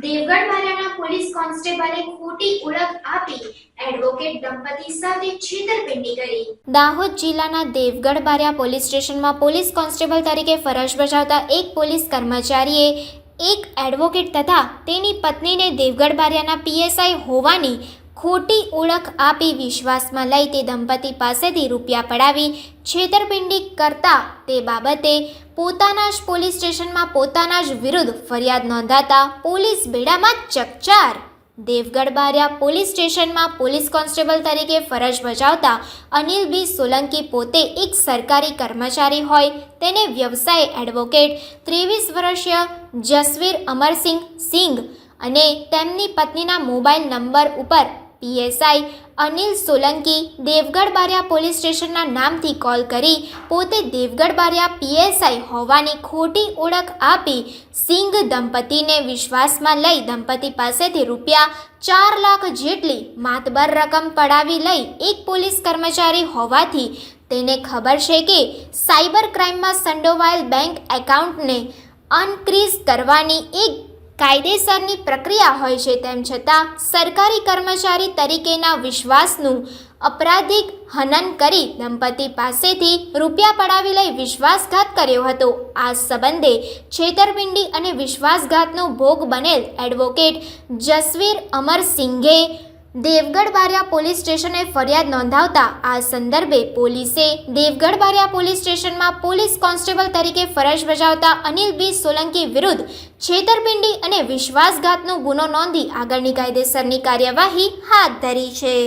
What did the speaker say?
Devgadh વાળાના police કોન્સ્ટેબલે ખોટી ઓળખ આપી એડવોકેટ દંપતી સાથે છેતરપિંડી કરી। દાહોદ જિલ્લાના દેવગઢ બારિયા પોલીસ સ્ટેશનમાં પોલીસ કોન્સ્ટેબલ તરીકે ફરજ બજાવતા એક પોલીસ કર્મચારીએ એક એડવોકેટ તથા તેની પત્નીને દેવગઢ બારિયાના પીએસઆઈ હોવાની ખોટી ઓળખ આપી વિશ્વાસમાં લઈ તે દંપતી પાસેથી રૂપિયા પડાવી છેતરપિંડી કરતા તે બાબતે પોતાના જ પોલીસ સ્ટેશનમાં પોતાના જ વિરુદ્ધ ફરિયાદ નોંધાતા પોલીસ બેડામાં ચકચાર। દેવગઢ બારિયા પોલીસ સ્ટેશનમાં પોલીસ કોન્સ્ટેબલ તરીકે ફરજ બજાવતા અનિલ બી સોલંકી પોતે એક સરકારી કર્મચારી હોય તેને વ્યવસાય એડવોકેટ 23 વર્ષીય જસવીર અમરસિંહ સિંઘ અને તેમની પત્નીના મોબાઈલ નંબર ઉપર પીએસઆઈ અનિલ સોલંકી દેવગઢ બારિયા પોલીસ સ્ટેશનના નામથી કોલ કરી પોતે દેવગઢ બારિયા પીએસઆઈ હોવાની ખોટી ઓળખ આપી સિંઘ દંપતીને વિશ્વાસમાં લઈ દંપતી પાસેથી રૂપિયા 4 લાખ જેટલી માતબર રકમ પડાવી લઈ એક પોલીસ કર્મચારી હોવાથી તેને ખબર છે કે સાયબર ક્રાઇમમાં સંડોવાયેલ બેંક એકાઉન્ટને અનફ્રીઝ કરવાની એક કાયદેસરની પ્રક્રિયા હોય છે, તેમ છતાં સરકારી કર્મચારી તરીકેના વિશ્વાસનું અપરાધિક હનન કરી દંપતી પાસેથી રૂપિયા પડાવી લઈ વિશ્વાસઘાત કર્યો હતો। આ સંબંધે છેતરપિંડી અને વિશ્વાસઘાતનો ભોગ બનેલ એડવોકેટ જસવીર અમરસિંઘે દેવગઢ બારિયા પોલીસ સ્ટેશને ફરિયાદ નોંધાવતા આ સંદર્ભે પોલીસે દેવગઢ બારિયા પોલીસ સ્ટેશનમાં પોલીસ કોન્સ્ટેબલ તરીકે ફરજ બજાવતા અનિલ બી સોલંકી વિરુદ્ધ છેતરપિંડી અને વિશ્વાસઘાતનો ગુનો નોંધી આગળની કાયદેસરની કાર્યવાહી હાથ ધરી છે।